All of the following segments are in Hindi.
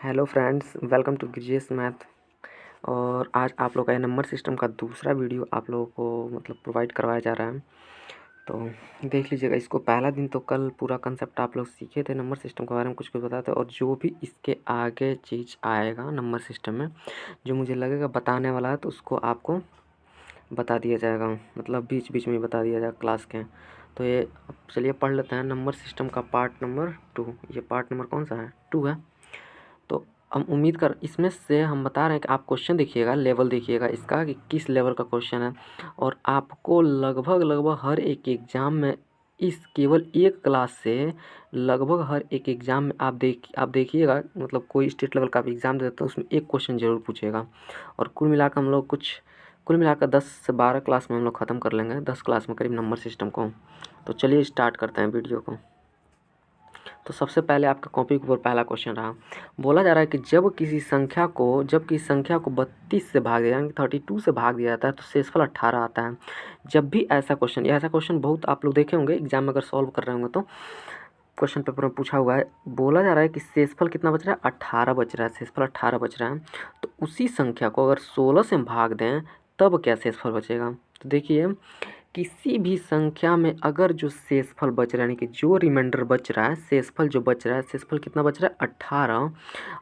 Hello friends, welcome to Girjesh math. और आज आप लोग का नंबर सिस्टम का दूसरा वीडियो आप लोगों को प्रोवाइड करवाया जा रहा है। तो देख लीजिएगा इसको। पहला दिन तो कल पूरा कंसेप्ट आप लोग सीखे थे, नंबर सिस्टम के बारे में कुछ कुछ बताते, और जो भी इसके आगे चीज़ आएगा नंबर सिस्टम में जो मुझे लगेगा बताने वाला है तो उसको आपको बता दिया जाएगा, बीच बीच में बता दिया जाएगा क्लास के। तो ये अब चलिए पढ़ लेते हैं नंबर सिस्टम का पार्ट नंबर 2। ये पार्ट नंबर कौन सा है? 2 है। तो हम उम्मीद कर इसमें से हम बता रहे हैं कि आप क्वेश्चन देखिएगा, लेवल देखिएगा इसका कि किस लेवल का क्वेश्चन है। और आपको लगभग हर एक एग्ज़ाम में इस केवल एक क्लास से लगभग हर एक एग्ज़ाम में आप देखिएगा, कोई स्टेट लेवल का आप एग्ज़ाम देते हैं उसमें एक क्वेश्चन ज़रूर पूछेगा। और कुल मिलाकर 10 से 12 क्लास में हम लोग ख़त्म कर लेंगे, 10 क्लास में करीब नंबर सिस्टम को। तो चलिए स्टार्ट करते हैं वीडियो को। तो सबसे पहले आपका कॉपी के ऊपर पहला क्वेश्चन रहा। बोला जा रहा है कि जब किसी संख्या को 32 से भाग दिया, यानी 32 से भाग दिया जाता है तो शेषफल 18 आता है। जब भी ऐसा क्वेश्चन बहुत आप लोग देखे होंगे एग्जाम में, अगर सॉल्व कर रहे होंगे तो क्वेश्चन पेपर में पूछा हुआ है। बोला जा रहा है कि शेषफल कितना बच रहा है? 18 बच रहा है। शेषफल 18 बच रहा है। तो उसी संख्या को अगर 16 से भाग दें तब क्या शेषफल बचेगा? तो देखिए, किसी भी संख्या में अगर जो शेषफल बच रहा है, यानी कि जो रिमाइंडर बच रहा है, शेषफल जो बच रहा है, शेषफल कितना बच रहा है? 18।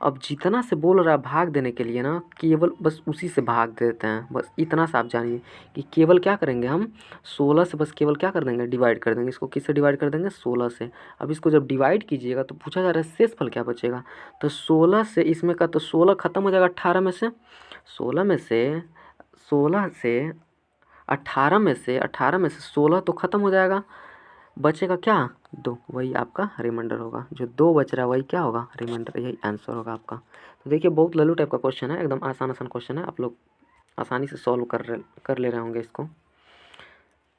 अब जितना से बोल रहा है भाग देने के लिए ना, केवल बस उसी से भाग देते हैं। बस इतना सा आप जानिए कि केवल क्या करेंगे हम, 16 से बस केवल क्या कर देंगे? डिवाइड कर देंगे। इसको किससे डिवाइड कर देंगे? 16 से। अब इसको जब डिवाइड कीजिएगा तो पूछा जा रहा है शेषफल क्या बचेगा। तो 16 से इसमें का तो 16 खत्म हो जाएगा 18 में से। 16 में से 18 में से 16 तो ख़त्म हो जाएगा। बचेगा क्या? 2। वही आपका रिमाइंडर होगा। जो 2 बच रहा है वही क्या होगा? रिमाइंडर। यही आंसर होगा आपका। तो देखिए, बहुत लल्लू टाइप का क्वेश्चन है, एकदम आसान क्वेश्चन है। आप लोग आसानी से सॉल्व कर ले रहे होंगे इसको।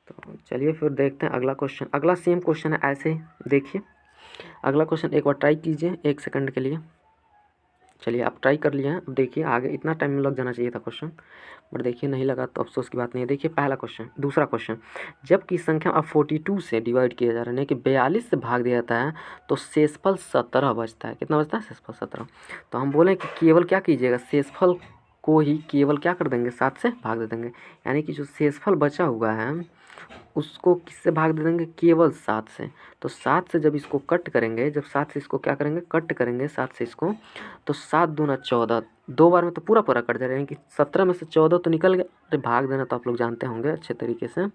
तो चलिए फिर देखते हैं अगला क्वेश्चन। अगला सेम क्वेश्चन है, ऐसे ही देखिए। अगला क्वेश्चन एक बार ट्राई कीजिए 1 सेकंड के लिए। चलिए आप ट्राई कर लिए हैं। अब देखिए, आगे इतना टाइम लग जाना चाहिए था क्वेश्चन, बट देखिए नहीं लगा तो अफसोस की बात नहीं है। देखिए पहला क्वेश्चन, दूसरा क्वेश्चन। जब की संख्या अब 42 से डिवाइड किया जा रहा है, कि 42 से भाग दिया जाता है तो शेषफल 17 बचता है। कितना बचता है? शेषफल 17। तो हम बोले कि केवल क्या कीजिएगा, शेषफल को ही केवल क्या कर देंगे? 7 से भाग दे देंगे। यानी कि जो शेषफल बचा हुआ है उसको किससे भाग दे देंगे? केवल 7 से। तो 7 से जब इसको कट करेंगे, जब 7 से इसको क्या करेंगे? कट करेंगे 7 से इसको, तो 7 दूना 14, 2 बार में तो पूरा पूरा कट जाएगा। यानी कि 17 में से 14 तो निकल गया। अरे भाग देना तो आप लोग जानते होंगे अच्छे तरीके से।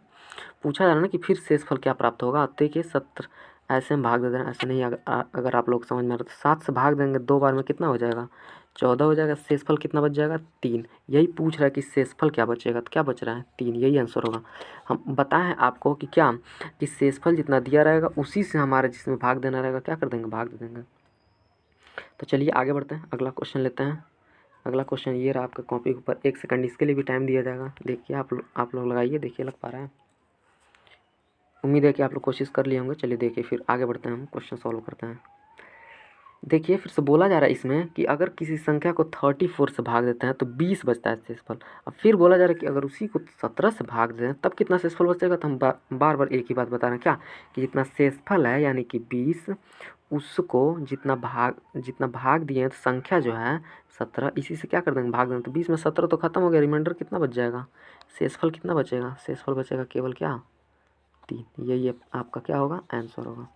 पूछा जा रहा है ना कि फिर शेषफल क्या प्राप्त होगा। अब देखिए 17 ऐसे में भाग दे देना, ऐसे नहीं। अगर आप लोग समझ में आ रहा तो 7 से भाग देंगे 2 बार में, कितना हो जाएगा? 14 हो जाएगा। शेषफल कितना बच जाएगा? 3। यही पूछ रहा है कि शेषफल क्या बचेगा, तो क्या बच रहा है? 3। यही आंसर होगा। हम बताएं आपको कि क्या, कि शेषफल जितना दिया रहेगा उसी से हमारे जिसमें भाग देना रहेगा क्या कर देंगे? भाग दे देंगे। तो चलिए आगे बढ़ते हैं, अगला क्वेश्चन लेते हैं। अगला क्वेश्चन ये रहा आपका कॉपी के ऊपर। 1 सेकंड इसके लिए भी टाइम दिया जाएगा। देखिए आप लोग लगाइए, देखिए लग पा रहा है। उम्मीद है कि आप लोग कोशिश कर लिए होंगे। चलिए देखिए फिर आगे बढ़ते हैं, हम क्वेश्चन सॉल्व करते हैं। देखिए फिर से बोला जा रहा है इसमें कि अगर किसी संख्या को 34 से भाग देते हैं तो 20 बचता है शेषफल। अब फिर बोला जा रहा है कि अगर उसी को 17 से भाग दें तब कितना शेषफल बचेगा। तो हम बार बार एक ही बात बता रहे हैं, क्या कि जितना शेषफल है यानी कि 20, उसको जितना भाग दिए तो संख्या जो है 17, इसी से क्या कर देंगे? भाग देंगे। तो 20 में 17 तो खत्म हो गया। रिमाइंडर कितना बच जाएगा? शेषफल कितना बचेगा? शेषफल बचेगा केवल क्या? 3। यही आपका क्या होगा? आंसर होगा।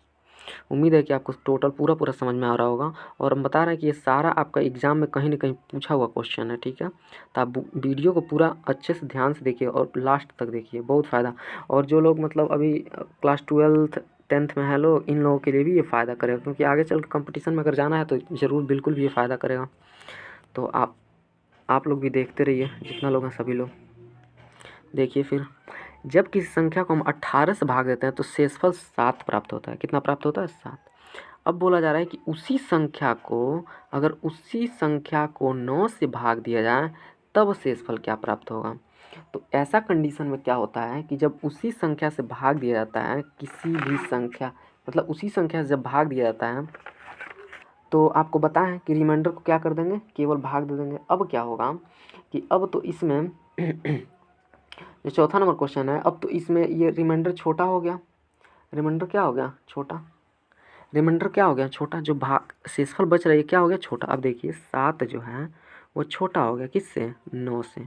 उम्मीद है कि आपको टोटल पूरा समझ में आ रहा होगा। और हम बता रहे हैं कि ये सारा आपका एग्ज़ाम में कहीं ना कहीं पूछा हुआ क्वेश्चन है, ठीक है। तो आप वीडियो को पूरा अच्छे से ध्यान से देखिए और लास्ट तक देखिए, बहुत फ़ायदा। और जो लोग अभी क्लास 12th 10th में है लोग, इन लोगों के लिए भी ये फ़ायदा करेगा, क्योंकि आगे चल कंपटीशन में अगर जाना है तो ज़रूर बिल्कुल भी ये फ़ायदा करेगा। तो आप लोग भी देखते रहिए, जितना लोग हैं सभी लोग देखिए। फिर जब किसी संख्या को हम 18 से भाग देते हैं तो शेषफल 7 प्राप्त होता है। कितना प्राप्त होता है? 7। अब बोला जा रहा है कि उसी संख्या को 9 से भाग दिया जाए तब शेषफल क्या प्राप्त होगा। तो ऐसा कंडीशन में क्या होता है कि जब उसी संख्या से भाग दिया जाता है, किसी भी संख्या उसी संख्या से जब भाग दिया जाता है तो आपको बताएं कि रिमाइंडर को क्या कर देंगे? केवल भाग दे देंगे। अब क्या होगा कि अब तो इसमें जो चौथा नंबर क्वेश्चन है, अब तो इसमें ये रिमाइंडर छोटा हो गया। रिमाइंडर क्या हो गया? छोटा। रिमाइंडर क्या हो गया छोटा, जो भाग शेषफल बच रहा है क्या हो गया छोटा। अब देखिए 7 जो है वो छोटा हो गया किससे, 9 से।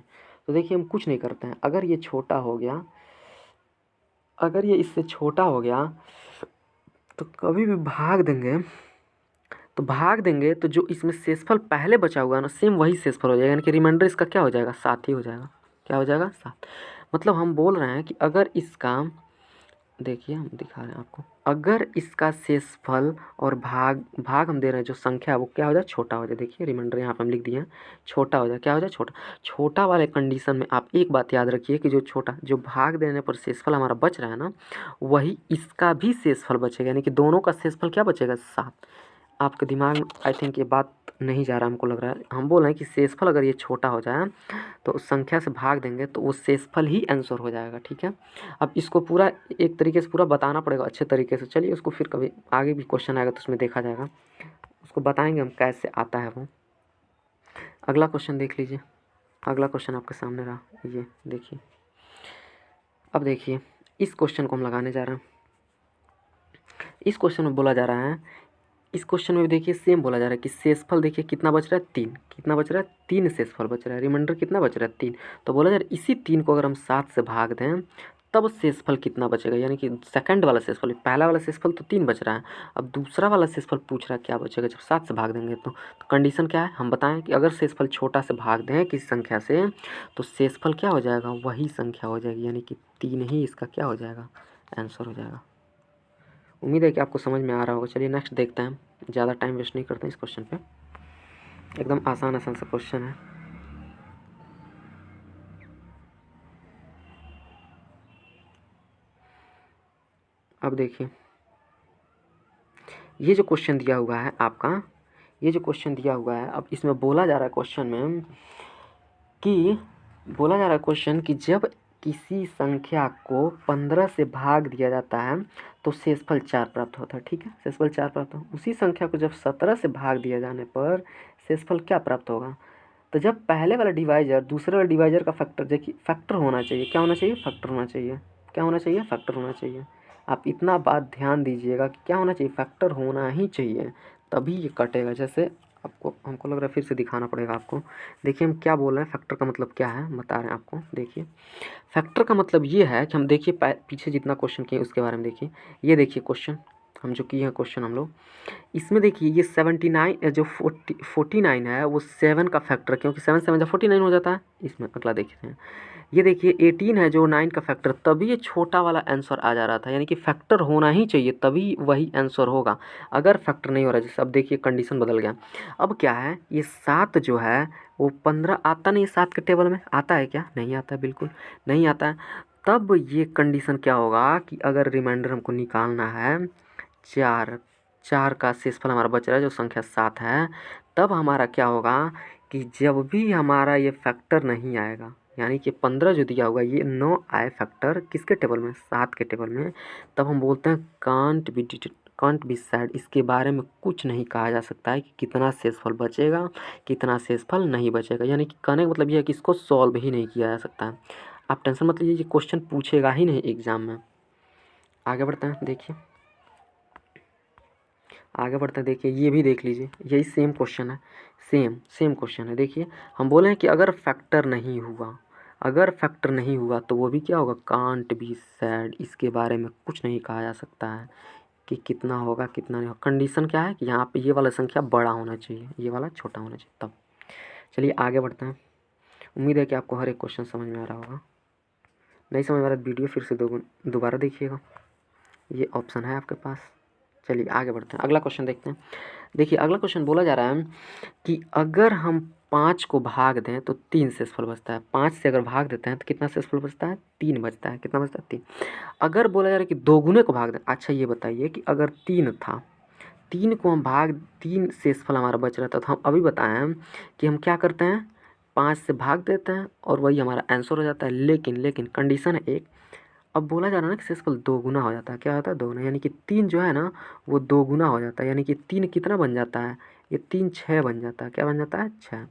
तो देखिए हम कुछ नहीं करते हैं, अगर ये छोटा हो गया, अगर ये इससे छोटा हो गया तो कभी भी भाग देंगे, तो भाग देंगे तो जो इसमें शेषफल पहले बचा हुआ है ना सेम वही शेषफल हो जाएगा, यानी कि रिमाइंडर इसका क्या हो जाएगा 7 ही हो जाएगा। क्या हो जाएगा 7। मतलब हम बोल रहे हैं कि अगर इसका, देखिए हम दिखा रहे हैं आपको, अगर इसका शेषफल और भाग भाग हम दे रहे हैं जो संख्या है वो क्या हो जाए छोटा हो जाए। देखिए रिमाइंडर यहाँ पे हम लिख दिए हैं छोटा हो जाए, क्या हो जाए छोटा। छोटा वाले कंडीशन में आप एक बात याद रखिए कि जो छोटा, जो भाग देने पर शेषफल हमारा बच रहा है ना वही इसका भी शेषफल बचेगा, यानी कि दोनों का शेषफल क्या बचेगा 7। आपके दिमाग में आई थिंक ये बात नहीं जा रहा, हमको लग रहा है। हम बोल रहे हैं कि शेषफल अगर ये छोटा हो जाए तो उस संख्या से भाग देंगे तो वो शेषफल ही आंसर हो जाएगा, ठीक है। अब इसको पूरा एक तरीके से पूरा बताना पड़ेगा अच्छे तरीके से। चलिए उसको फिर कभी आगे भी क्वेश्चन आएगा तो उसमें देखा जाएगा, उसको बताएंगे हम कैसे आता है वो। अगला क्वेश्चन देख लीजिए, अगला क्वेश्चन आपके सामने रहा, ये देखिए। अब देखिए इस क्वेश्चन को हम लगाने जा रहे हैं। इस क्वेश्चन में बोला जा रहा है, इस क्वेश्चन में भी देखिए सेम बोला जा रहा है कि शेषफल देखिए कितना बच रहा है 3, कितना बच रहा है 3 शेषफल बच रहा है, रिमाइंडर कितना बच रहा है 3। तो बोला जा रहा है इसी 3 को अगर हम 7 से भाग दें तब शेषफल कितना बचेगा, यानी कि सेकंड वाला शेषफल, पहला वाला शेषफल तो 3 बच रहा है, अब दूसरा वाला शेषफल पूछ रहा है क्या बचेगा जब 7 से भाग देंगे। तो कंडीशन क्या है हम बताएं कि अगर शेषफल छोटा से भाग दें किसी संख्या से तो शेषफल क्या हो जाएगा वही संख्या हो जाएगी, यानी कि 3 ही इसका क्या हो जाएगा आंसर हो जाएगा। उम्मीद है कि आपको समझ में आ रहा होगा। चलिए नेक्स्ट देखते हैं, ज़्यादा टाइम वेस्ट नहीं करते हैं इस क्वेश्चन पे, एकदम आसान आसान सा क्वेश्चन है। अब देखिए ये जो क्वेश्चन दिया हुआ है आपका, ये जो क्वेश्चन दिया हुआ है, अब इसमें बोला जा रहा है क्वेश्चन में कि, बोला जा रहा है क्वेश्चन कि जब किसी संख्या को 15 से भाग दिया जाता है तो शेषफल 4 प्राप्त होता है, ठीक है, शेषफल 4 प्राप्त होता है। उसी संख्या को जब 17 से भाग दिया जाने पर शेषफल क्या प्राप्त होगा। तो जब पहले वाला डिवाइजर दूसरे वाले डिवाइजर का फैक्टर, देखिए फैक्टर होना चाहिए, क्या होना चाहिए फैक्टर होना चाहिए, क्या होना चाहिए फैक्टर होना चाहिए। आप इतना बात ध्यान दीजिएगा कि क्या होना चाहिए फैक्टर होना ही चाहिए, तभी ये कटेगा। जैसे आपको, हमको लग रहा है फिर से दिखाना पड़ेगा आपको। देखिए हम क्या बोल रहे हैं, फैक्टर का मतलब क्या है बता रहे हैं आपको। देखिए फैक्टर का मतलब ये है कि हम देखिए पीछे जितना क्वेश्चन किए उसके बारे में देखिए। ये देखिए क्वेश्चन हम जो किए हैं क्वेश्चन हम लोग, इसमें देखिए ये 79 जो 49 है वो 7 का फैक्टर, क्योंकि 7 7 जब 49 हो जाता है। इसमें अगला देखते हैं, ये देखिए 18 है जो 9 का फैक्टर, तभी ये छोटा वाला आंसर आ जा रहा था, यानी कि फैक्टर होना ही चाहिए तभी वही आंसर होगा। अगर फैक्टर नहीं हो रहा, जैसे अब देखिए कंडीशन बदल गया। अब क्या है, ये 7 जो है वो 15 आता नहीं, 7 के टेबल में आता है क्या, नहीं आता है, बिल्कुल नहीं आता है। तब ये कंडीशन क्या होगा कि अगर रिमाइंडर हमको निकालना है 4, 4 का शेषफल हमारा बच रहा है जो संख्या 7 है, तब हमारा क्या होगा कि जब भी हमारा ये फैक्टर नहीं आएगा, यानी कि 15 जो दिया हुआ ये 9 आए फैक्टर किसके टेबल में 7 के टेबल में, तब हम बोलते हैं कांट बी सैड, इसके बारे में कुछ नहीं कहा जा सकता है कि कितना शेषफल बचेगा कितना शेषफल नहीं बचेगा। यानी कि कहने का मतलब ये है कि इसको सॉल्व ही नहीं किया जा सकता है। आप टेंशन मत लीजिए, ये क्वेश्चन पूछेगा ही नहीं एग्जाम में। आगे बढ़ते हैं, देखिए आगे बढ़ते हैं, देखिए ये भी देख लीजिए, यही सेम क्वेश्चन है, सेम क्वेश्चन है। देखिए हम बोले हैं कि अगर फैक्टर नहीं हुआ, अगर फैक्टर नहीं हुआ तो वो भी क्या होगा कांट बी सैड, इसके बारे में कुछ नहीं कहा जा सकता है कि कितना होगा कितना नहीं होगा। कंडीशन क्या है कि यहाँ पे ये वाला संख्या बड़ा होना चाहिए, ये वाला छोटा होना चाहिए तब। चलिए आगे बढ़ते हैं। उम्मीद है कि आपको हर एक क्वेश्चन समझ में आ रहा होगा। नहीं समझ में आ रहा वीडियो फिर से दोबारा देखिएगा, ये ऑप्शन है आपके पास। चलिए आगे बढ़ते हैं, अगला क्वेश्चन देखते हैं। देखिए अगला क्वेश्चन बोला जा रहा है कि अगर हम 5 को भाग दें तो 3 शेषफल बचता है। 5 से अगर भाग देते हैं तो कितना शेषफल बचता है 3 बचता है, कितना बचता है 3। अगर बोला जा रहा है कि दोगुने को भाग दें, अच्छा ये बताइए कि अगर 3 था, 3 को हम 3 शेषफल हमारा बच रहा था, तो हम अभी बताएं कि हम क्या करते हैं 5 से भाग देते हैं और वही हमारा आंसर हो जाता है। लेकिन कंडीशन है एक, अब बोला जा रहा है ना कि शेषफल दोगुना हो जाता है, क्या होता है दोगुना, यानी कि 3 जो है ना वो दोगुना हो जाता है, यानी कि 3 कितना बन जाता है, ये 3 6 बन जाता है, क्या बन जाता है 6,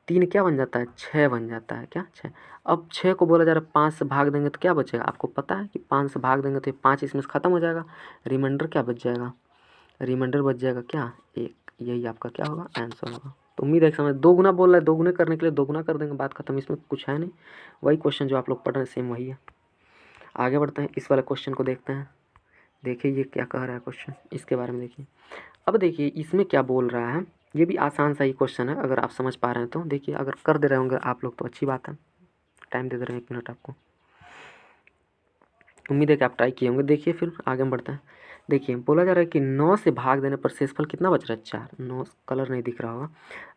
3 क्या बन जाता है 6 बन जाता है, क्या 6। अब 6 को बोला जा रहा है 5 से भाग देंगे तो क्या बचेगा, आपको पता है कि 5 से भाग देंगे तो ये 5 इसमें से खत्म हो जाएगा, रिमाइंडर क्या बच जाएगा रिमाइंडर बच जाएगा क्या, 1। यही आपका क्या होगा, आंसर होगा। तो उम्मीद है कि समझ, दो गुना बोल रहा है, दो गुने करने के लिए दो गुना कर देंगे, बात खत्म, इसमें कुछ है नहीं। वही क्वेश्चन जो आप लोग पढ़ रहे हैं सेम वही है। आगे बढ़ते हैं, इस वाले क्वेश्चन को देखते हैं। देखिए ये क्या कह रहा है क्वेश्चन, इसके बारे में देखिए। अब देखिए इसमें क्या बोल रहा है, ये भी आसान सा ही क्वेश्चन है, अगर आप समझ पा रहे हैं तो देखिए, अगर कर दे रहे होंगे आप लोग तो अच्छी बात है। टाइम दे दे रहे हैं 1 मिनट आपको, उम्मीद है कि आप ट्राई किए होंगे। देखिए फिर आगे हम बढ़ते हैं। देखिए बोला जा रहा है कि 9 से भाग देने पर शेषफल कितना बच रहा है, 4। 9 कलर नहीं दिख रहा होगा,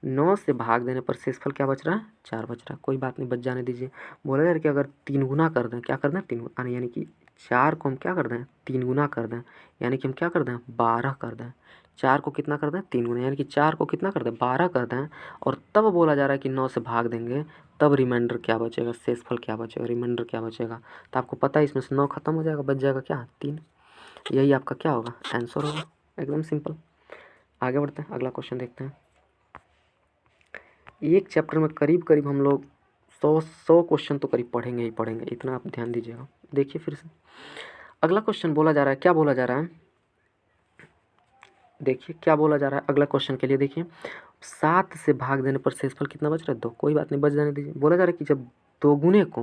9 से भाग देने पर शेषफल क्या बच रहा है, 4 बच रहा है। कोई बात नहीं, बच जाने दीजिए। बोला जा रहा है कि अगर 3 गुना कर दें, क्या कर दें, 3 गुना, यानी कि 4 को हम क्या कर दें, 3 गुना कर दें, यानी कि हम क्या कर दें, 12 कर दें। 4 को कितना कर दें, 3 गुना, यानी कि 4 को कितना कर दें, 12 कर दें। और तब बोला जा रहा है कि 9 से भाग देंगे, तब रिमाइंडर क्या बचेगा, शेषफल क्या बचेगा, रिमाइंडर क्या बचेगा। तो आपको पता है इसमें से 9 खत्म हो जाएगा, बच जाएगा क्या, 3। यही आपका क्या होगा, आंसर होगा, एकदम सिंपल। आगे बढ़ते हैं, अगला क्वेश्चन देखते हैं। एक चैप्टर में करीब करीब हम लोग 100 क्वेश्चन तो करीब पढ़ेंगे ही पढ़ेंगे, इतना आप ध्यान दीजिएगा। देखिए फिर से अगला क्वेश्चन बोला जा रहा है, क्या बोला जा रहा है, देखिए क्या बोला जा रहा है अगला क्वेश्चन के लिए। देखिए 7 से भाग देने पर शेषफल कितना बच रहा है, 2। कोई बात नहीं, बच जाने दीजिए। बोला जा रहा है कि जब दोगुने को,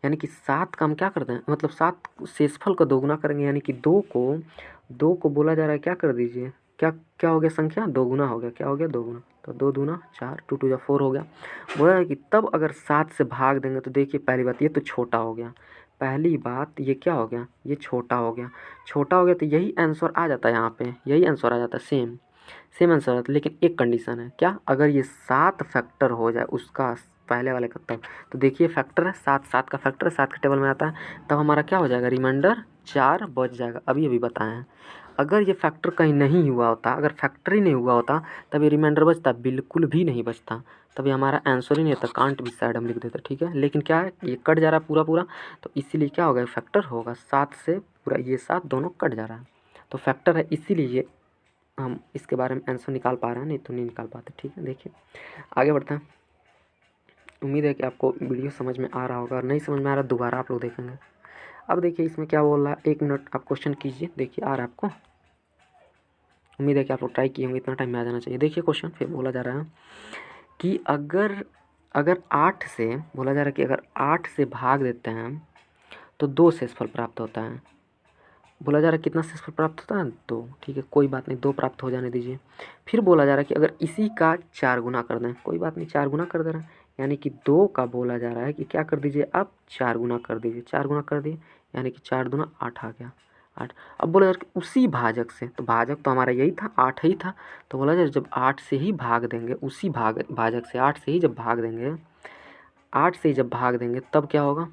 यानी कि 7 का हम क्या करते हैं, मतलब 7 शेषफल का दोगुना करेंगे, यानी कि 2 को बोला जा रहा है क्या कर दीजिए, क्या क्या हो गया, संख्या दोगुना हो गया, क्या हो गया, दोगुना। तो 2 दूना 4, 2 2 4 हो गया। बोला जा रहा है कि तब अगर 7 से भाग देंगे तो देखिए पहली बात ये तो छोटा हो गया, पहली बात ये क्या हो गया, ये छोटा हो गया। छोटा हो गया तो यही आंसर आ जाता है, यहाँ पे यही आंसर आ जाता है, सेम सेम आंसर आता है। लेकिन एक कंडीशन है, क्या, अगर ये 7 फैक्टर हो जाए उसका, पहले वाले का, तब तो देखिए फैक्टर है 7, 7 का फैक्टर 7 के टेबल में आता है, तब हमारा क्या हो जाएगा, रिमाइंडर 4 बच जाएगा। अभी अभी बताएं हैं, अगर ये फैक्टर कहीं नहीं हुआ होता, अगर फैक्टर ही नहीं हुआ होता, तब ये रिमाइंडर बचता, बिल्कुल भी नहीं बचता, तब ये हमारा आंसर ही नहीं होता, कांट भी साइड हम लिख देते, ठीक है। लेकिन क्या है, ये कट जा रहा है पूरा पूरा, तो इसीलिए क्या होगा, फैक्टर होगा 7 से पूरा, ये 7 दोनों कट जा रहा है, तो फैक्टर है, इसीलिए हम इसके बारे में आंसर निकाल पा रहे हैं, नहीं तो नहीं निकाल पाते, ठीक है। देखिए आगे बढ़ते हैं। उम्मीद है कि आपको वीडियो समझ में आ रहा होगा, और नहीं समझ में आ रहा दोबारा आप लोग देखेंगे। अब देखिए इसमें क्या बोल रहा है, 1 मिनट आप क्वेश्चन कीजिए, देखिए आ रहा है आपको, उम्मीद है कि आप लोग ट्राई किए होंगे, इतना टाइम में आ जाना चाहिए। देखिए क्वेश्चन फिर बोला जा रहा है कि अगर अगर 8 से, बोला जा रहा है कि अगर 8 से भाग देते हैं तो 2 शेषफल प्राप्त होता है। बोला जा रहा है कितना शेषफल प्राप्त होता है, 2, ठीक है, कोई बात नहीं, 2 प्राप्त हो जाने दीजिए। फिर बोला जा रहा है कि अगर इसी का 4 गुना कर दें, कोई बात नहीं, 4 गुना कर दे रहे हैं, यानी कि 2 का बोला जा रहा है कि क्या कर दीजिए, आप 4 गुना कर दीजिए, 4 गुना कर दिए, यानी कि 4 दूना 8 आ गया, 8। अब बोला जा रहा है कि उसी भाजक से, तो भाजक तो हमारा यही था, 8 ही था, तो बोला जा रहा है जब 8 से ही भाग देंगे, उसी भाजक से 8 से ही जब भाग देंगे, 8 से ही जब भाग देंगे तब क्या होगा।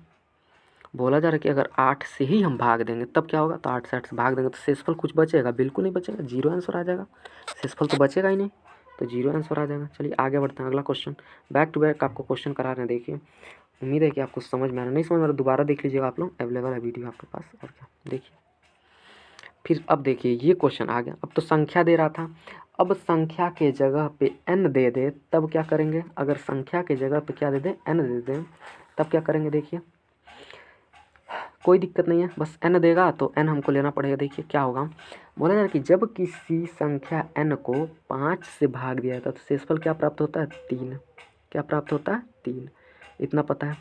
बोला जा रहा है कि अगर 8 से ही हम भाग देंगे तब क्या होगा, तो 8 से 8 से भाग देंगे तो शेषफल कुछ बचेगा, बिल्कुल नहीं बचेगा, जीरो आंसर आ जाएगा, शेषफल तो बचेगा ही नहीं, तो जीरो आंसर आ जाएगा। चलिए आगे बढ़ते हैं, अगला क्वेश्चन, बैक टू बैक आपको क्वेश्चन करा रहे हैं। देखिए उम्मीद है कि आपको समझ में आ रहा, नहीं समझ में आ रहा दोबारा देख लीजिएगा आप लोग, अवेलेबल है वीडियो आपके पास, और क्या। देखिए फिर अब देखिए ये क्वेश्चन आ गया, अब तो संख्या दे रहा था, अब संख्या के जगह पे n दे दे तब क्या करेंगे, अगर संख्या के जगह पे क्या दे दे, n दे दे, तब क्या करेंगे। देखिए कोई दिक्कत नहीं है, बस n देगा तो n हमको लेना पड़ेगा। देखिए क्या होगा, बोला जा रहा है कि जब किसी संख्या n को 5 से भाग दिया जाता है तो शेषफल क्या प्राप्त होता है, 3। क्या प्राप्त होता है, 3, इतना पता है।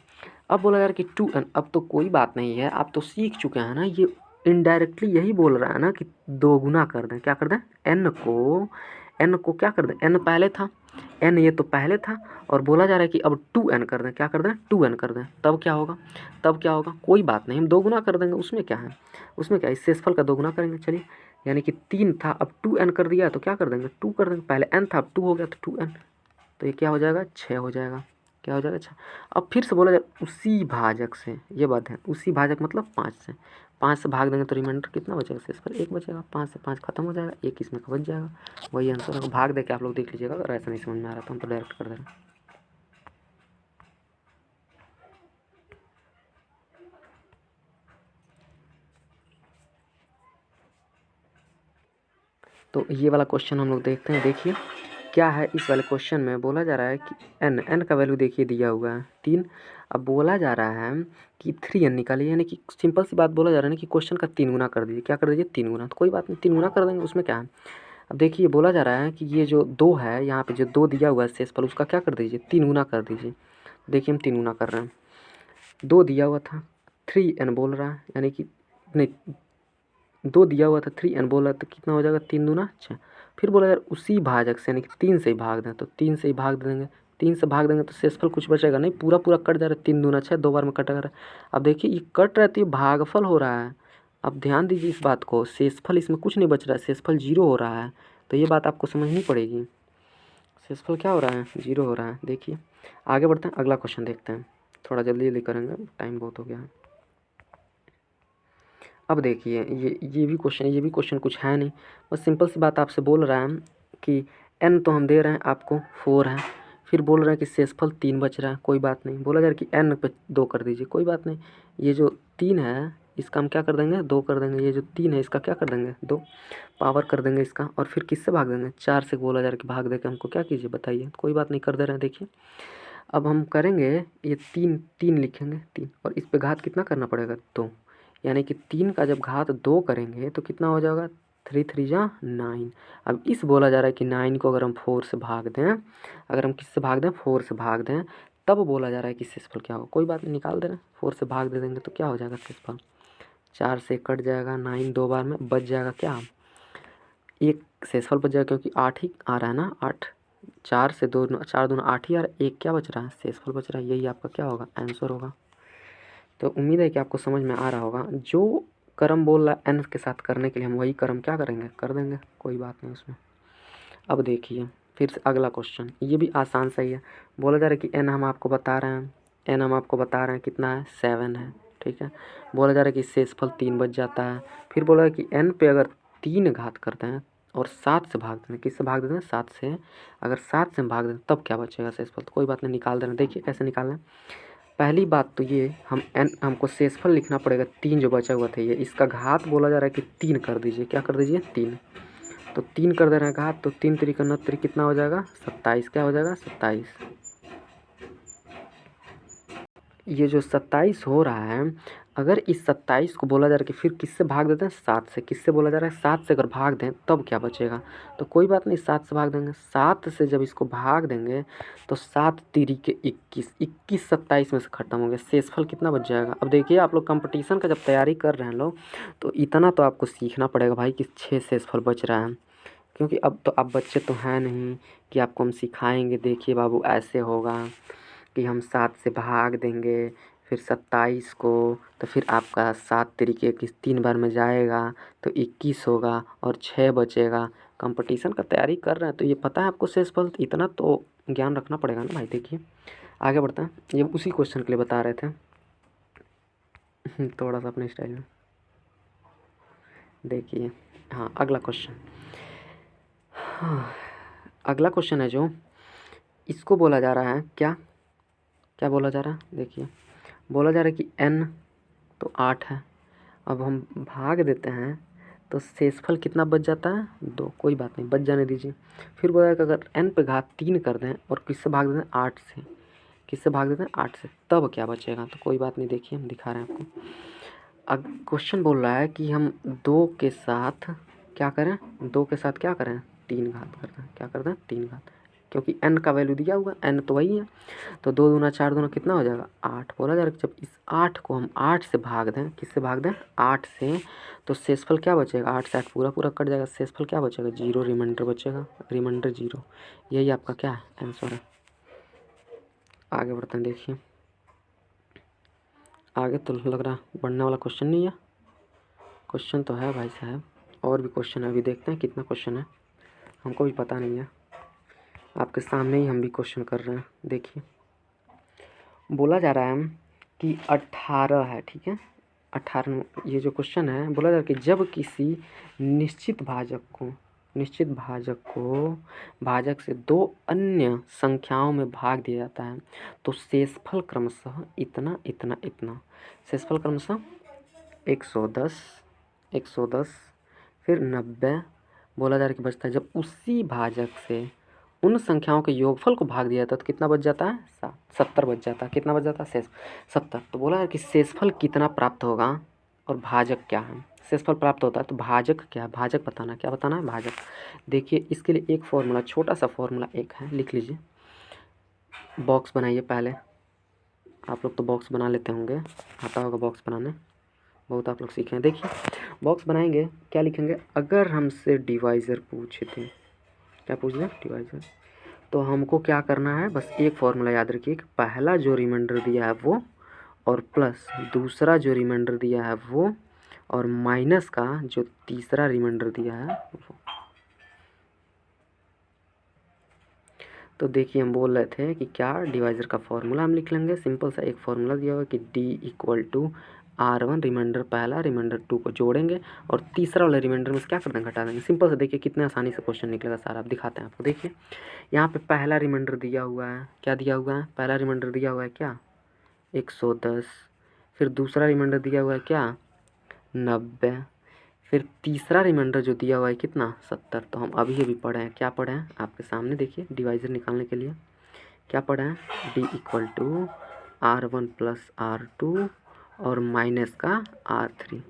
अब बोला जा रहा है कि 2n, अब तो कोई बात नहीं है, आप तो सीख चुके हैं ना, ये इनडायरेक्टली यही बोल रहा है ना कि 2 गुना कर दें, क्या कर दें, n को क्या कर दें, n पहले था, n ये तो पहले था, और बोला जा रहा है कि अब 2n कर दें, क्या कर दें, 2n कर दें, तब क्या होगा, तब क्या होगा, कोई बात नहीं, हम 2 गुना कर देंगे, उसमें क्या है, उसमें क्या है, इस शेषफल का 2 गुना करेंगे। चलिए यानी कि 3 था, अब 2n कर दिया तो क्या कर देंगे, 2 कर देंगे, पहले n था अब 2 हो गया तो 2n, तो ये क्या हो जाएगा, 6 हो जाएगा, क्या हो जाएगा, 6। अब फिर से बोला जाए उसी भाजक से, ये बात है, उसी भाजक मतलब 5 से, 5 से भाग देंगे तो रिमाइंडर कितना बचेगा, शेषफल 1 बचेगा, 5 से 5 खत्म हो जाएगा, 1 इसमें का बच जाएगा, वही आंसर है। भाग दे के आप लोग देख लीजिएगा, अगर ऐसा नहीं समझ में आ रहा तो हम तो डायरेक्ट कर दे रहे हैं। तो ये वाला क्वेश्चन हम लोग देखते हैं। देखिए क्या है इस वाले क्वेश्चन में बोला जा रहा है कि एन का वैल्यू देखिए दिया हुआ है 3। अब बोला जा रहा है कि 3n निकालिए, यानी कि सिंपल सी बात बोला जा रहा है ना कि क्वेश्चन का 3 गुना कर दीजिए। क्या कर दीजिए? 3 गुना। तो कोई बात नहीं, 3 गुना कर देंगे, उसमें क्या है। अब देखिए बोला जा रहा है कि ये जो 2 है, यहाँ पे जो 2 दिया हुआ है शेषफल, उसका क्या कर दीजिए? 3 गुना कर दीजिए। देखिए हम 3 गुना कर रहे हैं। 2 दिया हुआ था, 3n बोल रहा है, यानी कि नहीं, 2 दिया हुआ था, 3n बोल रहा है, तो कितना हो जाएगा? 3 दूना 6। फिर बोला यार उसी भाजक से, यानी कि 3 से ही भाग दें, तो 3 से ही भाग देंगे। 3 से भाग देंगे तो शेषफल कुछ बचेगा नहीं, पूरा पूरा कट जा रहा है। 3 दूना 6, 2 बार में कट जा रहा है। अब देखिए ये कट रहा है तो ये भागफल हो रहा है। अब ध्यान दीजिए इस बात को, शेषफल इसमें कुछ नहीं बच रहा है, शेषफल 0 हो रहा है। तो ये बात आपको समझनी पड़ेगी। शेषफल क्या हो रहा है? 0 हो रहा है। देखिए आगे बढ़ते हैं, अगला क्वेश्चन देखते हैं। थोड़ा जल्दी जल्दी करेंगे, टाइम बहुत हो गया है। अब देखिए ये भी क्वेश्चन कुछ है नहीं, बस सिंपल सी बात आपसे बोल रहा है कि n तो हम दे रहे हैं आपको 4 है। फिर बोल रहे हैं कि शेषफल 3 बच रहा है, कोई बात नहीं। बोला जा रहा है कि n पे 2 कर दीजिए, कोई बात नहीं। ये जो 3 है इसका हम क्या कर देंगे? 2 कर देंगे। ये जो 3 है इसका क्या कर देंगे? 2 पावर कर देंगे इसका। और फिर किससे भाग देंगे? 4 से। बोला जा रहा है कि भाग दे के हमको क्या कीजिए बताइए। कोई बात नहीं, कर दे रहे हैं। देखिए अब हम करेंगे, ये 3 लिखेंगे 3, और इस पे घात कितना करना पड़ेगा? 2। यानी कि 3 का जब घात 2 करेंगे तो कितना हो जाएगा? 3 3 जा 9। अब इस बोला जा रहा है कि 9 को अगर हम 4 से भाग दें, अगर हम किससे भाग दें? 4 से भाग दें, तब बोला जा रहा है कि शेषफल क्या होगा। कोई बात नहीं, निकाल दे रहे हैं। 4 से भाग दे देंगे तो क्या हो जाएगा शेषफल? 4 से कट जाएगा, 9 2 बार में बच जाएगा क्या? एक शेषफल बच जाएगा, क्योंकि 8 ही आ रहा है ना। 8 4 से 2 4 दूना 8 ही आ रहा है, एक क्या बच रहा है? शेषफल बच रहा है। यही आपका क्या होगा? आंसर होगा। तो उम्मीद है कि आपको समझ में आ रहा होगा। जो कर्म बोल रहा है n के साथ करने के लिए, हम वही कर्म क्या करेंगे? कर देंगे, कोई बात नहीं उसमें। अब देखिए फिर से अगला क्वेश्चन, ये भी आसान सही है। बोला जा रहा है कि n हम आपको बता रहे हैं, n हम आपको बता रहे हैं कितना है? 7 है, ठीक है। बोला जा रहा है कि शेषफल 3 बच जाता है। फिर बोला है कि n पे अगर 3 घात करते हैं और 7 से भाग देते हैं, किससे भाग देते हैं? 7 से। अगर 7 से हम भाग दें तब क्या बचेगा शेषफल? तो कोई बात नहीं, निकाल देना। देखिए कैसे निकालना है। पहली बात तो ये हमको शेषफल लिखना पड़ेगा। 3 जो बचा हुआ था, ये इसका घात बोला जा रहा है कि 3 कर दीजिए। क्या कर दीजिए? 3। तो 3 कर दे रहे हैं घात, तो 3 3 69 कितना हो जाएगा? 27। क्या हो जाएगा? 27। ये जो 27 हो रहा है, अगर इस 27 को बोला जा रहा है कि फिर किससे भाग देते हैं? 7 से। किससे बोला जा रहा है? 7 से अगर भाग दें तब क्या बचेगा? तो कोई बात नहीं, 7 से भाग देंगे। 7 से जब इसको भाग देंगे तो 7 3 के 21, 21 27 में से खत्म हो गया। शेषफल कितना बच जाएगा? अब देखिए आप लोग कंपटीशन का जब तैयारी कर रहे हैं लोग, तो इतना तो आपको सीखना पड़ेगा भाई कि 6 शेषफल बच रहा है। क्योंकि अब तो आप बच्चे तो हैं नहीं कि आपको हम सिखाएंगे, देखिए बाबू ऐसे होगा कि हम 7 से भाग देंगे, फिर 27 को, तो फिर आपका 7 तरीके 21 3 बार में जाएगा तो 21 होगा और 6 बचेगा। कंपटीशन का तैयारी कर रहे हैं तो ये पता है आपको शेषफल, तो इतना तो ज्ञान रखना पड़ेगा ना भाई। देखिए आगे बढ़ते हैं, ये उसी क्वेश्चन के लिए बता रहे थे थोड़ा सा अपने स्टाइल में। देखिए हाँ अगला क्वेश्चन, हाँ अगला क्वेश्चन है जो, इसको बोला जा रहा है क्या क्या बोला जा रहा है? देखिए बोला जा रहा है कि n तो 8 है। अब हम भाग देते हैं तो शेषफल कितना बच जाता है? 2। कोई बात नहीं, बच जाने दीजिए। फिर बोला कि अगर n पे घात 3 कर दें और किससे भाग देते हैं? 8 से। किससे भाग देते हैं? 8 से। तब क्या बचेगा? तो कोई बात नहीं, देखिए हम दिखा रहे हैं आपको। अब क्वेश्चन बोल रहा है कि हम 2 के साथ क्या करें? 2 के साथ क्या करें? 3 घात करते हैं। क्या करते हैं? 3 घात, क्योंकि n का वैल्यू दिया हुआ, n तो वही है। तो 2 दूना 4 दूना कितना हो जाएगा? 8। बोला जा रहा है जब इस 8 को हम 8 से भाग दें, किससे भाग दें? 8 से, तो शेषफल क्या बचेगा? 8 से 8 पूरा पूरा कट जाएगा, शेषफल क्या बचेगा? 0, रिमाइंडर बचेगा, रिमाइंडर 0। यही आपका क्या है? आंसर है। आगे बढ़ते हैं। देखिए आगे तो लग रहा बढ़ने वाला क्वेश्चन नहीं है। क्वेश्चन तो है भाई साहब, और भी क्वेश्चन है, अभी देखते हैं कितना क्वेश्चन है, हमको भी पता नहीं है। आपके सामने ही हम भी क्वेश्चन कर रहे हैं। देखिए बोला जा रहा है कि 18 है, ठीक है। 18 ये जो क्वेश्चन है, बोला जा रहा है कि जब किसी निश्चित भाजक को भाजक से 2 अन्य संख्याओं में भाग दिया जाता है तो शेषफल क्रमशः इतना इतना इतना। शेषफल क्रमशः 110 110 फिर 90। बोला जा रहा है कि बचता है जब उसी भाजक से उन संख्याओं के योगफल को भाग दिया जाता है तो कितना बच जाता है? 70 बच जाता है। कितना बच जाता है? शेष 70। तो बोला है कि शेषफल कितना प्राप्त होगा और भाजक क्या है। शेषफल प्राप्त होता है तो भाजक क्या है, भाजक बताना। क्या बताना है? भाजक। देखिए इसके लिए एक फॉर्मूला, छोटा सा फॉर्मूला एक है, लिख लीजिए। बॉक्स बनाइए पहले। आप लोग तो बॉक्स बना लेते होंगे, आता होगा बॉक्स बनाने, बहुत आप लोग सीखे हैं। देखिए बॉक्स बनाएंगे, क्या लिखेंगे? अगर हमसे डिवाइज़र पूछे थे, क्या पूछ लें? डिवाइज़र। तो हमको क्या करना है? बस एक फॉर्मूला याद रखिए कि पहला जो रिमाइंडर दिया है वो, और प्लस दूसरा जो रिमाइंडर दिया है वो, और माइनस का जो तीसरा रिमाइंडर दिया है वो। तो देखिए हम बोल रहे थे कि क्या डिवाइज़र का फॉर्मूला हम लिख लेंगे। सिंपल सा एक फॉर्मूला दिया हुआ कि D equal to R1 reminder पहला, रिमाइंडर 2 को जोड़ेंगे और तीसरा वाले रिमाइंडर में से क्या कर देंगे? घटा देंगे। सिंपल से देखिए कितने आसानी से क्वेश्चन निकलेगा सारा। आप दिखाते हैं आपको। देखिए यहाँ पे पहला रिमाइंडर दिया हुआ है, क्या दिया हुआ है? पहला रिमाइंडर दिया हुआ है क्या? 110। फिर दूसरा रिमाइंडर दिया हुआ है क्या? 90। फिर तीसरा रिमाइंडर जो दिया हुआ है कितना? 70। तो हम अभी पढ़े हैं, क्या पढ़े हैं? आपके सामने देखिए, डिवाइज़र निकालने के लिए क्या पढ़े हैं? D equal to R1 plus R2 और माइनस का R3।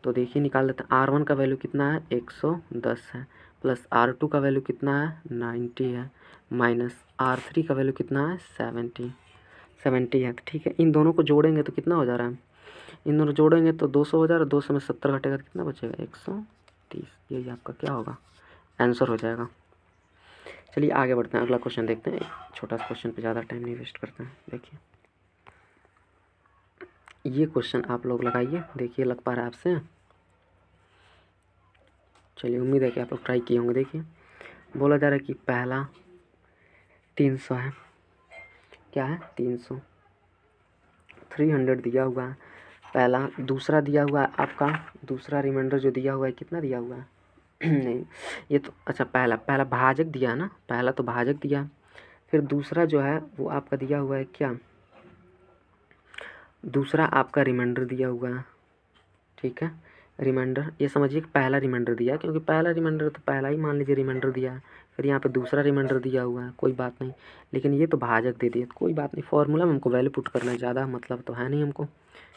तो देखिए निकाल लेते हैं। R1 का वैल्यू कितना है? 110 है, प्लस R2 का वैल्यू कितना है? 90 है, माइनस R3 का वैल्यू कितना है? 70 है। ठीक है, इन दोनों को जोड़ेंगे तो कितना हो जा रहा है? इन दोनों जोड़ेंगे तो 200 हो जा रहा है। 200 में 70 घटेगा तो कितना बचेगा? 130। यही आपका क्या होगा? आंसर हो जाएगा। चलिए आगे बढ़ते हैं, अगला क्वेश्चन देखते हैं। एक छोटा सा क्वेश्चन पे ज़्यादा टाइम नहीं वेस्ट करते हैं। देखिए ये क्वेश्चन आप लोग लगाइए, देखिए लग पा रहा है आपसे। चलिए उम्मीद है कि आप लोग ट्राई किए होंगे। देखिए बोला जा रहा है कि पहला 300 है। क्या है? 300। 300 दिया हुआ है पहला। दूसरा दिया हुआ है आपका, दूसरा रिमाइंडर जो दिया हुआ है कितना दिया हुआ है? नहीं ये तो, अच्छा पहला भाजक दिया है ना, पहला तो भाजक दिया। फिर दूसरा जो है वो आपका दिया हुआ है क्या? दूसरा आपका रिमाइंडर दिया हुआ है। ठीक है, रिमाइंडर ये समझिए कि पहला रिमाइंडर दिया है, क्योंकि पहला रिमाइंडर तो पहला ही मान लीजिए रिमाइंडर दिया है। फिर यहाँ पे दूसरा रिमाइंडर दिया हुआ है, कोई बात नहीं। लेकिन ये तो भाजक दे दिया, तो कोई बात नहीं। फॉर्मूला में हमको वैल्यू पुट करना है, ज़्यादा मतलब तो है नहीं हमको।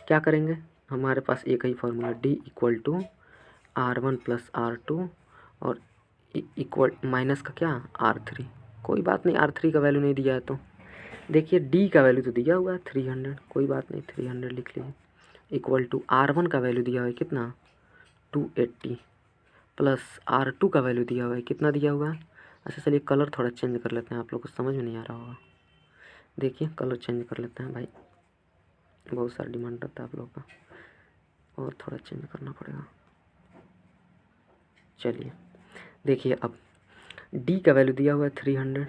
क्या करेंगे? हमारे पास एक ही formula, D equal to R1 plus R2 और इक्वल माइनस का क्या? R3। कोई बात नहीं, R3 का वैल्यू नहीं दिया है तो देखिए D का वैल्यू तो दिया हुआ है 300, कोई बात नहीं 300 लिख लीजिए। इक्वल टू R1 का वैल्यू दिया हुआ है कितना? 280 प्लस R2 का वैल्यू दिया हुआ है कितना दिया हुआ है? अच्छा चलिए कलर थोड़ा चेंज कर लेते हैं, आप लोग को समझ में नहीं आ रहा होगा। देखिए कलर चेंज कर लेते हैं भाई, बहुत सारा डिमांड रहता है आप लोग का, और थोड़ा चेंज करना पड़ेगा। चलिए देखिए अब D का वैल्यू दिया हुआ है 300।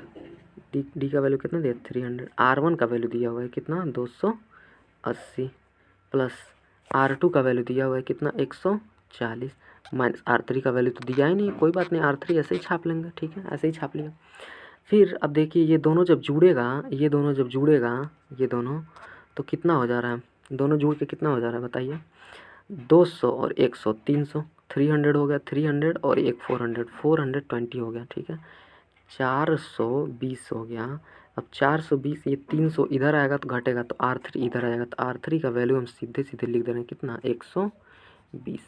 डी का वैल्यू कितना दिया? 300। R1 का वैल्यू दिया हुआ है कितना? 280 प्लस R2 का वैल्यू दिया हुआ है कितना? 140 माइनस R3 का वैल्यू तो दिया ही नहीं, कोई बात नहीं, R3 ऐसे ही छाप लेंगे। ठीक है, ऐसे ही छाप लिया। फिर अब देखिए ये दोनों जब जुड़ेगा, ये दोनों जब जुड़ेगा, ये दोनों, तो कितना हो जा रहा है? दोनों जुड़ के कितना हो जा रहा है बताइए? 200 और 100, 300। 300 हो गया, 300 और एक 400, 420 हो गया। ठीक है, 420 हो गया। अब 420, ये 300 इधर आएगा तो घटेगा, तो R3 इधर आएगा, तो R3 का वैल्यू हम सीधे सीधे लिख दे रहे हैं कितना? 120।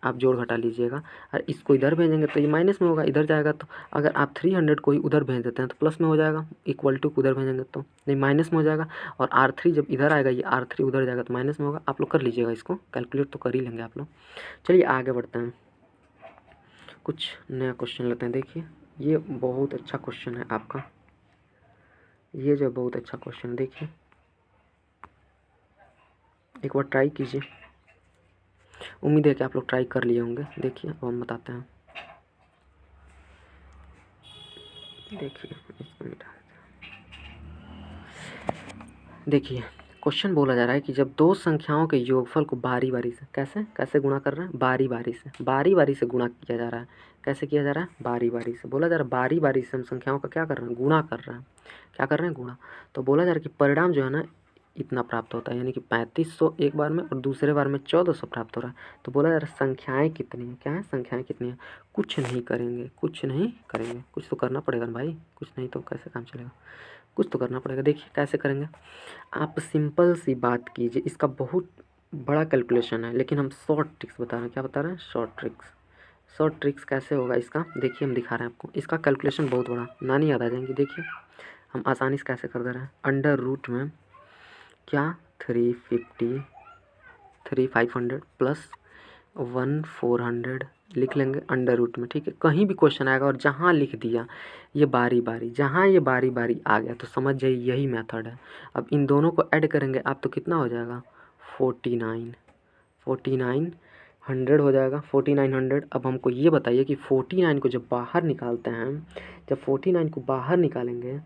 आप जोड़ घटा लीजिएगा, और इसको इधर भेजेंगे तो ये माइनस में होगा, इधर जाएगा। तो अगर आप 300 को उधर भेज देते हैं तो प्लस में हो जाएगा, इक्वल टू को उधर भेजेंगे तो नहीं माइनस में हो जाएगा। और R3 जब इधर आएगा, ये R3 उधर जाएगा तो माइनस में होगा। आप लोग कर लीजिएगा, इसको कैलकुलेट तो कर ही लेंगे आप लोग। चलिए आगे बढ़ते हैं, कुछ नया क्वेश्चन लेते हैं। देखिए ये बहुत अच्छा क्वेश्चन है आपका, ये जो बहुत अच्छा क्वेश्चन है, देखिए एक बार ट्राई कीजिए। उम्मीद है कि आप लोग ट्राई कर लिए होंगे। देखिए अब हम बताते हैं। देखिए इसको मिटा देते हैं। देखिए क्वेश्चन बोला जा रहा है कि जब दो संख्याओं के योगफल को बारी बारी से, कैसे कैसे गुणा कर रहे हैं? बारी बारी से गुणा किया जा रहा है। कैसे किया जा रहा है? बारी बारी से। बोला जा रहा है बारी से हम संख्याओं का क्या कर रहे हैं? गुणा कर रहे हैं। क्या कर रहे हैं? गुणा। तो बोला जा रहा है कि परिणाम जो है ना, इतना प्राप्त होता है, यानी कि 3500 एक बार में और दूसरे बार में 1400 प्राप्त हो रहा है। तो बोला यार संख्याएं कितनी हैं, क्या है संख्याएं कितनी हैं। कुछ नहीं करेंगे, कुछ नहीं करेंगे, कुछ तो करना पड़ेगा ना भाई, कुछ नहीं तो कैसे काम चलेगा, कुछ तो करना पड़ेगा। देखिए कैसे करेंगे, आप सिंपल सी बात कीजिए, इसका बहुत बड़ा कैलकुलेशन है लेकिन हम शॉर्ट ट्रिक्स बता रहे हैं। क्या बता रहे हैं, शॉर्ट ट्रिक्स। शॉर्ट ट्रिक्स कैसे होगा इसका, देखिए हम दिखा रहे हैं आपको। इसका कैलकुलेशन बहुत बड़ा, नानी याद आ जाएंगी। देखिए हम आसानी से कैसे कर दे रहे हैं, अंडर रूट में क्या 350 प्लस 1400 लिख लेंगे अंडर रूट में, ठीक है। कहीं भी क्वेश्चन आएगा और जहाँ लिख दिया ये बारी बारी, जहाँ ये बारी बारी आ गया तो समझ जाइए यही मेथड है। अब इन दोनों को ऐड करेंगे आप तो कितना हो जाएगा 4900 हो जाएगा 4900। अब हमको ये बताइए कि 49 को जब बाहर निकालते हैं, जब 49 को बाहर निकालेंगे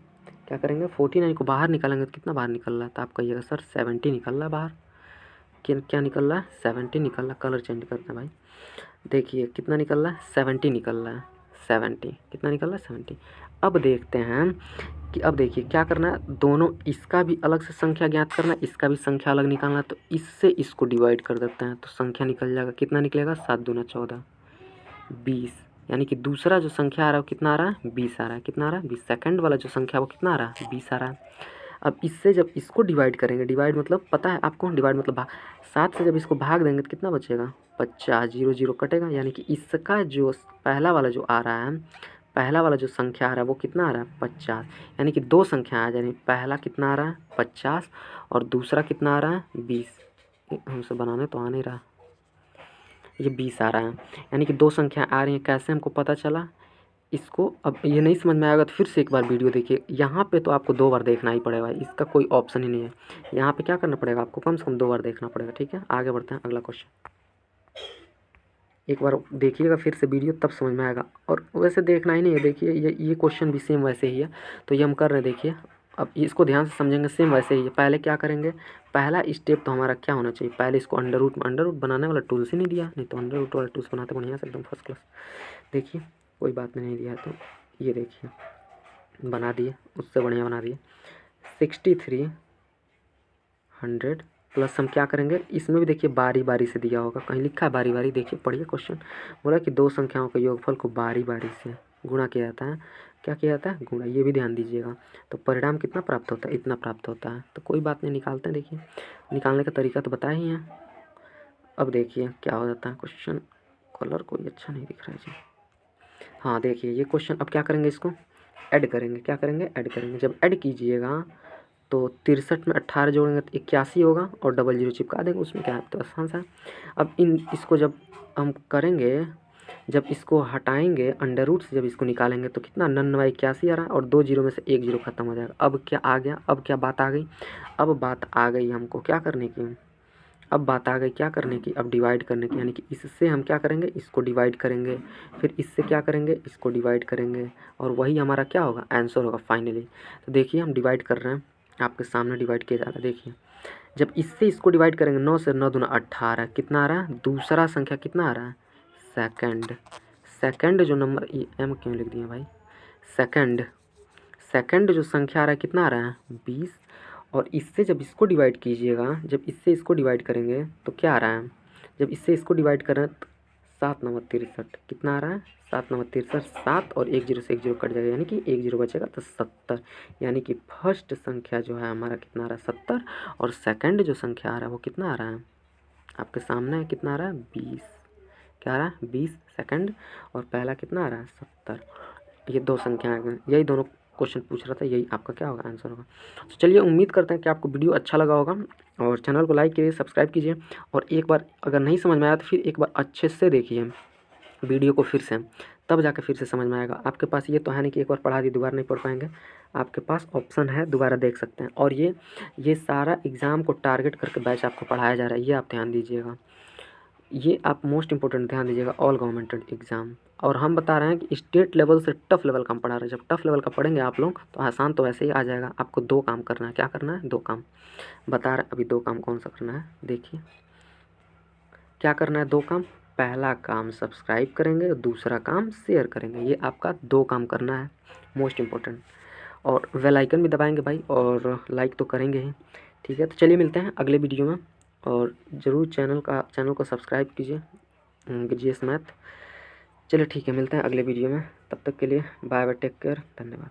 क्या करेंगे, 49 को बाहर निकालेंगे तो कितना बाहर निकल रहा है, तो आप कहिएगा सर 70 निकल रहा है बाहर। क्या निकल रहा है, 70 निकल रहा है। कलर चेंज करते हैं भाई, देखिए कितना निकल रहा है, 70 निकल रहा है, 70 कितना निकल रहा है, 70। अब देखते हैं कि अब देखिए क्या करना है, दोनों इसका भी अलग से संख्या ज्ञात करना है, इसका भी संख्या अलग निकालना है। तो इससे इसको डिवाइड कर देते हैं तो संख्या निकल जाएगा, कितना निकलेगा 7 दूना 14 20, यानी कि दूसरा जो संख्या आ रहा है वो कितना आ रहा है 20 आ रहा है। कितना आ रहा है 20। सेकंड वाला जो संख्या है वो कितना आ रहा है 20 आ रहा है। अब इससे जब इसको डिवाइड करेंगे, डिवाइड मतलब पता है आपको, डिवाइड मतलब भाग, 7 से जब इसको भाग देंगे तो कितना बचेगा 50, 0 0 कटेगा, यानी कि इसका जो पहला वाला जो आ रहा है, पहला वाला जो संख्या आ रहा है वो कितना आ रहा है 50, यानी कि दो संख्या आ जाएगी, पहला कितना आ रहा है 50 और दूसरा कितना आ रहा है 20। हमसे बनाने तो आ नहीं रहा, ये 20 आ रहा है, यानी कि दो संख्या आ रही हैं। कैसे हमको पता चला इसको, अब ये नहीं समझ में आएगा तो फिर से एक बार वीडियो देखिए। यहाँ पे तो आपको 2 बार देखना ही पड़ेगा, इसका कोई ऑप्शन ही नहीं है। यहाँ पे क्या करना पड़ेगा आपको, कम से कम 2 बार देखना पड़ेगा, ठीक है। आगे बढ़ते हैं, अगला क्वेश्चन एक बार देखिएगा फिर से वीडियो, तब समझ में आएगा। और वैसे देखना ही नहीं है, देखिए ये क्वेश्चन भी सेम वैसे ही है, तो ये हम कर रहे हैं। देखिए अब इसको ध्यान से समझेंगे, सेम वैसे ही है। पहले क्या करेंगे, पहला स्टेप तो हमारा क्या होना चाहिए, पहले इसको अंडर रूट बनाने वाला टूल्स ही नहीं दिया, नहीं तो अंडर रूट वाला टूल्स बनाते बढ़िया से एकदम फर्स्ट क्लास। देखिए कोई बात नहीं दिया है तो ये देखिए बना दिए, उससे बढ़िया बना दिए। 6300 प्लस हम क्या करेंगे, इसमें भी देखिए बारी बारी से दिया होगा, कहीं लिखा है बारी बारी, देखिए पढ़िए क्वेश्चन। बोला कि दो संख्याओं के योगफल को बारी बारी से गुणा किया जाता है। क्या किया जाता है, गुणा, ये भी ध्यान दीजिएगा। तो परिणाम कितना प्राप्त होता है, इतना प्राप्त होता है। तो कोई बात नहीं, निकालते हैं। देखिए निकालने का तरीका तो बताया ही है। अब देखिए क्या हो जाता है क्वेश्चन, कलर कोई अच्छा नहीं दिख रहा है जी। हाँ देखिए ये क्वेश्चन, अब क्या करेंगे, इसको ऐड करेंगे। क्या करेंगे, ऐड करेंगे। जब ऐड कीजिएगा तो 63 में 18 जोड़ेंगे तो 81 होगा और डबल 0 चिपका देंगे, उसमें क्या है, तो आसान सा है। अब इसको जब हम करेंगे, जब इसको हटाएंगे अंडर रूट से, जब इसको निकालेंगे तो कितना 99 81 आ रहा है और 2 जीरो में से 1 जीरो खत्म हो जाएगा। अब क्या आ गया, अब क्या बात आ गई, अब बात आ गई हमको क्या करने की, अब बात आ गई क्या करने की, अब डिवाइड करने की। यानी कि इससे हम क्या करेंगे, इसको डिवाइड करेंगे, फिर इससे क्या करेंगे, इसको डिवाइड करेंगे, और वही हमारा क्या होगा, आंसर होगा फाइनली। तो देखिए हम डिवाइड कर रहे हैं, आपके सामने डिवाइड किया जा रहा है। देखिए जब इससे इसको डिवाइड करेंगे, 9 से 9 दूना 18, कितना आ रहा है, दूसरा संख्या कितना आ रहा है, सेकंड। सेकंड जो नंबर, ये एम क्यों लिख दिया भाई, सेकंड, सेकंड जो संख्या आ रहा है कितना आ रहा है 20, और इससे जब इसको डिवाइड कीजिएगा, जब इससे इसको डिवाइड करेंगे तो क्या आ रहा है, जब इससे इसको डिवाइड करें तो 7 9 63, कितना आ रहा है 7 9 63, 7 और 1 जीरो से 1 जीरो कट जाएगा, यानी कि 1 जीरो बचेगा तो 70। यानी कि फर्स्ट संख्या जो है हमारा कितना आ रहा है 70, और सेकंड जो संख्या आ रहा है वो कितना आ रहा है, आपके सामने है, कितना आ रहा है 20। क्या आ रहा है 20 सेकंड, और पहला कितना आ रहा है 70। ये दो संख्या आ गई, यही दोनों क्वेश्चन पूछ रहा था, यही आपका क्या होगा, आंसर होगा। तो चलिए उम्मीद करते हैं कि आपको वीडियो अच्छा लगा होगा, और चैनल को लाइक कीजिए, सब्सक्राइब कीजिए, और एक बार अगर नहीं समझ में आया तो फिर एक बार अच्छे से देखिए वीडियो को फिर से, तब जाकर फिर से समझ में आएगा। आपके पास ये तो है नहीं कि एक बार पढ़ा दी दोबारा नहीं पढ़ पाएंगे, आपके पास ऑप्शन है दोबारा देख सकते हैं। और ये सारा एग्ज़ाम को टारगेट करके बैच आपको पढ़ाया जा रहा है, ये आप ध्यान दीजिएगा, ये आप मोस्ट इंपॉर्टेंट ध्यान दीजिएगा, ऑल गवर्नमेंट एग्ज़ाम। और हम बता रहे हैं कि स्टेट लेवल से टफ लेवल का हम पढ़ा रहे हैं। जब टफ लेवल का पढ़ेंगे आप लोग तो आसान तो वैसे ही आ जाएगा। आपको 2 काम करना है, क्या करना है, 2 काम बता रहे हैं। अभी 2 काम कौन सा करना है, देखिए क्या करना है, 2 काम। पहला काम सब्सक्राइब करेंगे और दूसरा काम शेयर करेंगे, ये आपका 2 काम करना है, मोस्ट इम्पोर्टेंट। और बेल आइकन भी दबाएंगे भाई, और लाइक तो करेंगे ही। ठीक है, तो चलिए मिलते हैं अगले वीडियो में, और ज़रूर चैनल को सब्सक्राइब कीजिए GS मैथ। चलिए ठीक है, मिलते हैं अगले वीडियो में, तब तक के लिए बाय बाय, टेक केयर, धन्यवाद।